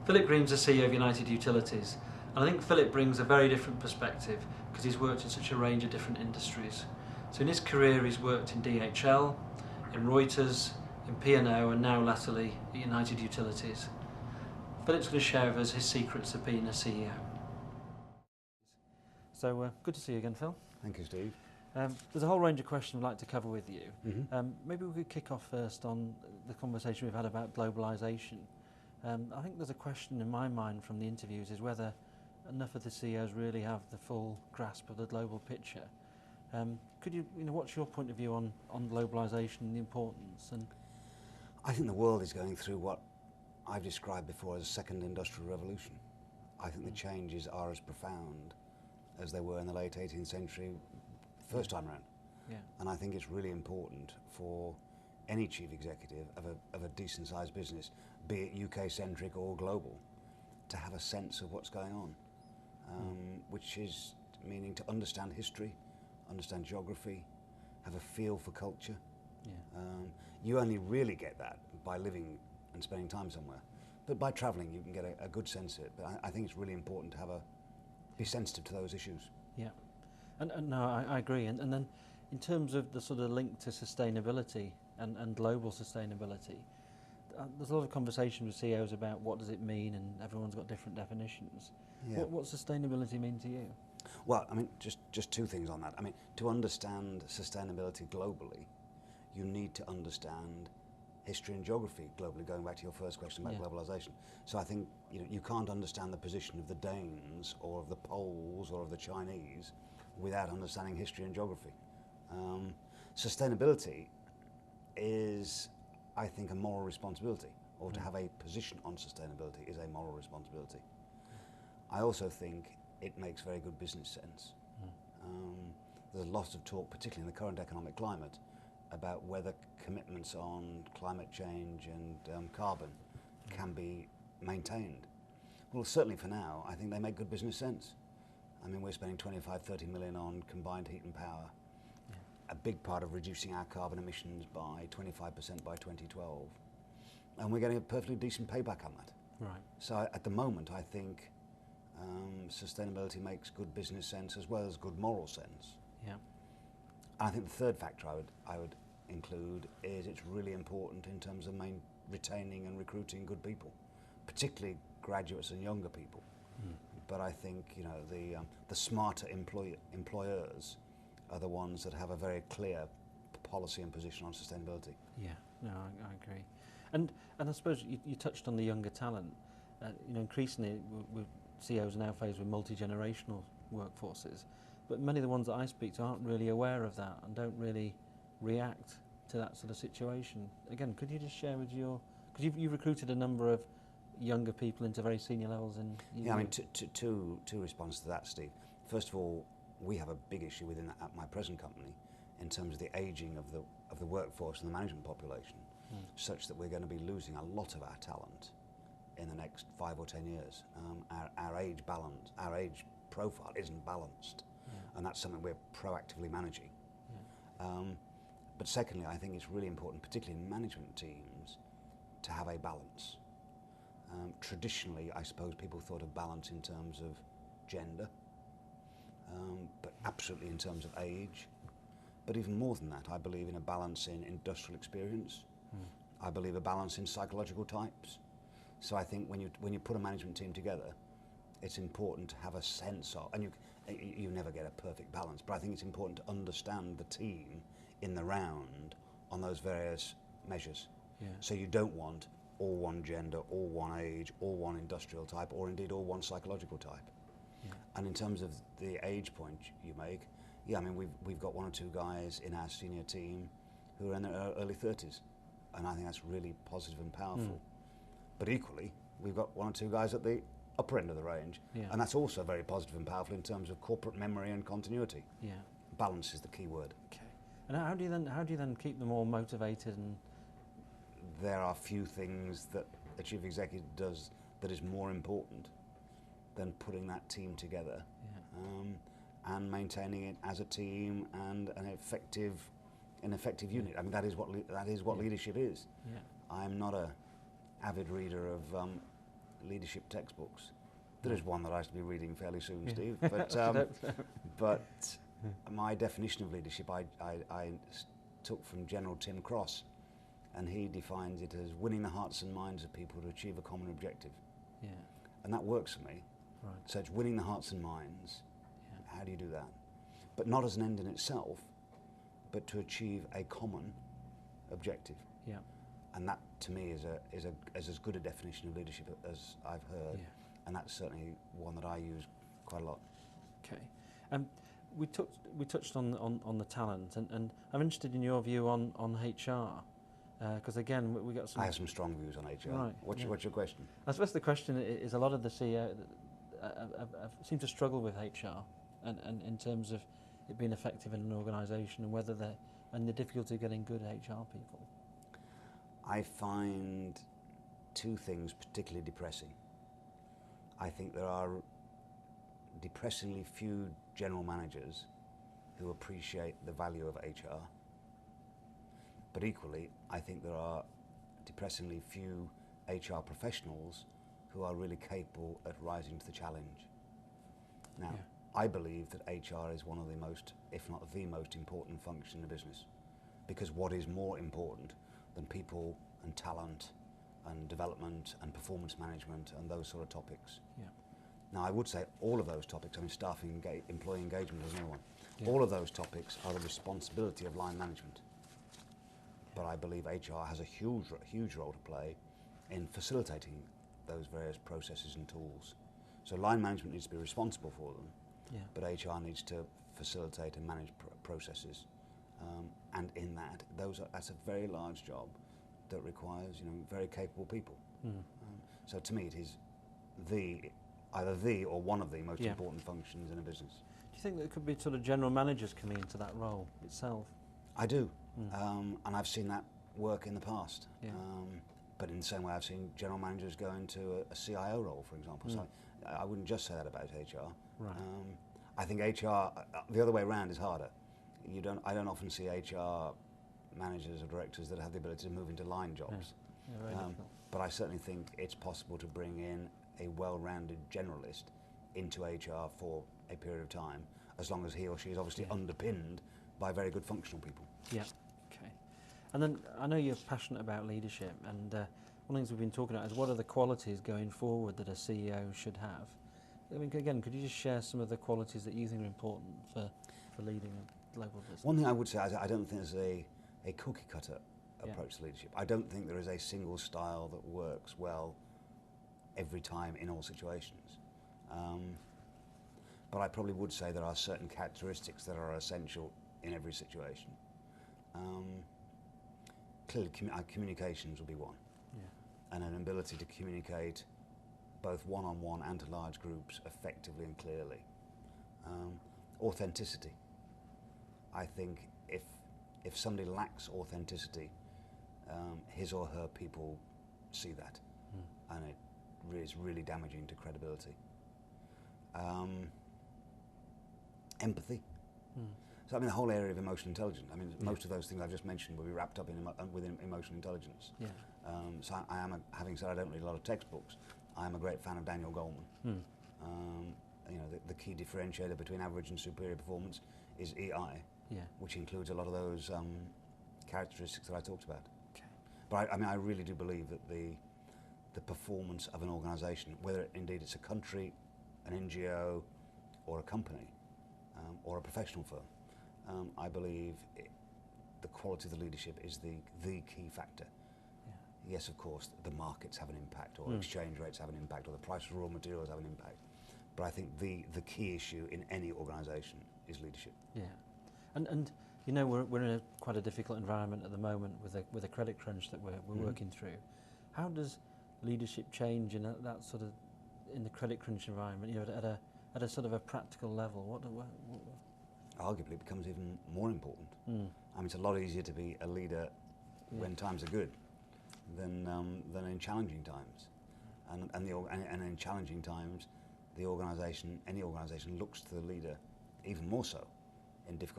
Phillip Green's the CEO of United Utilities, and I think Phillip brings a very different perspective because he's worked in such a range of different industries. So in his career he's worked in DHL, in Reuters, in P&O and now latterly at United Utilities. Philip's going to share with us his secrets of being a CEO. So good to see you again, Phil. Thank you, Steve. There's a whole range of questions I'd like to cover with you. Mm-hmm. Maybe we could kick off first on the conversation we've had about globalisation. I think there's a question in my mind from the interviews is whether enough of the CEOs really have the full grasp of the global picture. Could you know, what's your point of view on globalisation and the importance? And I think the world is going through what I've described before as a second industrial revolution. I think the changes are as profound as they were in the late 18th century, first time around. Yeah. And I think it's really important for any chief executive of a decent sized business, be it UK centric or global, to have a sense of what's going on, which is meaning to understand history, understand geography, have a feel for culture. Yeah. You only really get that by living and spending time somewhere, but by travelling you can get a good sense of it. But I think it's really important to be sensitive to those issues. Yeah, and no, I agree. And then in terms of the sort of link to sustainability and global sustainability, there's a lot of conversation with CEOs about what does it mean, and everyone's got different definitions. Yeah. What sustainability mean to you? Well, I mean, just two things on that. I mean, to understand sustainability globally, you need to understand history and geography globally, going back to your first question about globalisation. So I think you can't understand the position of the Danes or of the Poles or of the Chinese without understanding history and geography. Sustainability is, I think, a moral responsibility, or to have a position on sustainability is a moral responsibility. I also think it makes very good business sense. There's lots of talk, particularly in the current economic climate, about whether commitments on climate change and carbon can be maintained. Well, certainly for now, I think they make good business sense. I mean, we're spending 25-30 million on combined heat and power. Yeah. A big part of reducing our carbon emissions by 25% by 2012. And we're getting a perfectly decent payback on that. Right. So at the moment, I think sustainability makes good business sense as well as good moral sense. Yeah. And I think the third factor I would include is it's really important in terms of retaining and recruiting good people, particularly graduates and younger people. But I think the smarter employers are the ones that have a very clear policy and position on sustainability. Yeah, no, I agree. And I suppose you touched on the younger talent. Increasingly CEOs are now faced with multi-generational workforces, but many of the ones that I speak to aren't really aware of that and don't really react to that sort of situation. Again, could you just share with because you've recruited a number of younger people into very senior levels in... Yeah, I mean, two responses to that, Steve. First of all, we have a big issue within at my present company in terms of the ageing of the workforce and the management population, such that we're going to be losing a lot of our talent in the next 5 or 10 years. Our age profile isn't balanced, and that's something we're proactively managing. But secondly, I think it's really important, particularly in management teams, to have a balance. Traditionally, I suppose people thought of balance in terms of gender, but absolutely in terms of age. But even more than that, I believe in a balance in industrial experience. I believe a balance in psychological types. So I think when you put a management team together, it's important to have a sense of, and you never get a perfect balance, but I think it's important to understand the team in the round on those various measures. Yeah. So you don't want all one gender, all one age, all one industrial type, or indeed all one psychological type. Yeah. And in terms of the age point you make, yeah, I mean, we've got 1 or 2 guys in our senior team who are in their early 30s, and I think that's really positive and powerful. But equally, we've got 1 or 2 guys at the upper end of the range, and that's also very positive and powerful in terms of corporate memory and continuity. Yeah. Balance is the key word. Okay. And how do you then keep them all motivated? And there are few things that a chief executive does that is more important than putting that team together, and maintaining it as a team and an effective unit. I mean, that is what leadership is. Yeah. I'm not a avid reader of leadership textbooks. There is one that I should be reading fairly soon, Steve. But my definition of leadership I took from General Tim Cross, and he defines it as winning the hearts and minds of people to achieve a common objective. Yeah. And that works for me. Right. So it's winning the hearts and minds. Yeah. How do you do that? But not as an end in itself, but to achieve a common objective. Yeah. And that, to me, is as good a definition of leadership as I've heard. Yeah. And that's certainly one that I use quite a lot. Okay. We touched on the talent, and I'm interested in your view on HR, because again we got some. I have some strong views on HR. Right. What's your question? I suppose the question is a lot of the CEO seem to struggle with HR, and in terms of it being effective in an organisation, and whether the difficulty of getting good HR people. I find two things particularly depressing. I think there are depressingly few general managers who appreciate the value of HR. But equally, I think there are depressingly few HR professionals who are really capable at rising to the challenge. Now, I believe that HR is one of the most, if not the most important function in a business. Because what is more important than people and talent and development and performance management and those sort of topics? Yeah. Now, I would say all of those topics, I mean, staffing, employee engagement is another one. Yeah. All of those topics are the responsibility of line management. But I believe HR has a huge role to play in facilitating those various processes and tools. So line management needs to be responsible for them, but HR needs to facilitate and manage processes. And in that, that's a very large job that requires, very capable people. So to me, it is either the or one of the most important functions in a business. Do you think that could be sort of general managers coming into that role itself? I do, and I've seen that work in the past. Yeah. But in the same way, I've seen general managers go into a CIO role, for example. So I wouldn't just say that about HR. Right. I think HR, the other way around, is harder. I don't often see HR managers or directors that have the ability to move into line jobs. Yeah, very difficult. But I certainly think it's possible to bring in a well-rounded generalist into HR for a period of time, as long as he or she is obviously underpinned by very good functional people. Yeah. Okay. And then I know you're passionate about leadership, and one of the things we've been talking about is what are the qualities going forward that a CEO should have. I mean, again, could you just share some of the qualities that you think are important for leading a global business? One thing I would say, I don't think there's a cookie cutter approach to leadership. I don't think there is a single style that works well every time in all situations. But I probably would say there are certain characteristics that are essential in every situation. Clearly, communications will be one, and an ability to communicate both one-on-one and to large groups effectively and clearly. Authenticity. I think if somebody lacks authenticity, his or her people see that, and it is really damaging to credibility. Empathy. So I mean, the whole area of emotional intelligence. I mean, most of those things I've just mentioned will be wrapped up within emotional intelligence. Yeah. So having said I don't read a lot of textbooks, I am a great fan of Daniel Goleman. The key differentiator between average and superior performance is EI, which includes a lot of those characteristics that I talked about. Okay. But I really do believe that the performance of an organisation, whether indeed it's a country, an NGO, or a company, or a professional firm, I believe the quality of the leadership is the key factor. Yeah. Yes, of course, the markets have an impact, or exchange rates have an impact, or the price of raw materials have an impact. But I think the key issue in any organisation is leadership. Yeah, and we're in quite a difficult environment at the moment with a credit crunch that we're working through. How does leadership change in that sort of in the credit crunch environment? At a sort of a practical level, what arguably it becomes even more important. I mean, it's a lot easier to be a leader when times are good than in challenging times, and in challenging times, any organisation looks to the leader even more so in difficult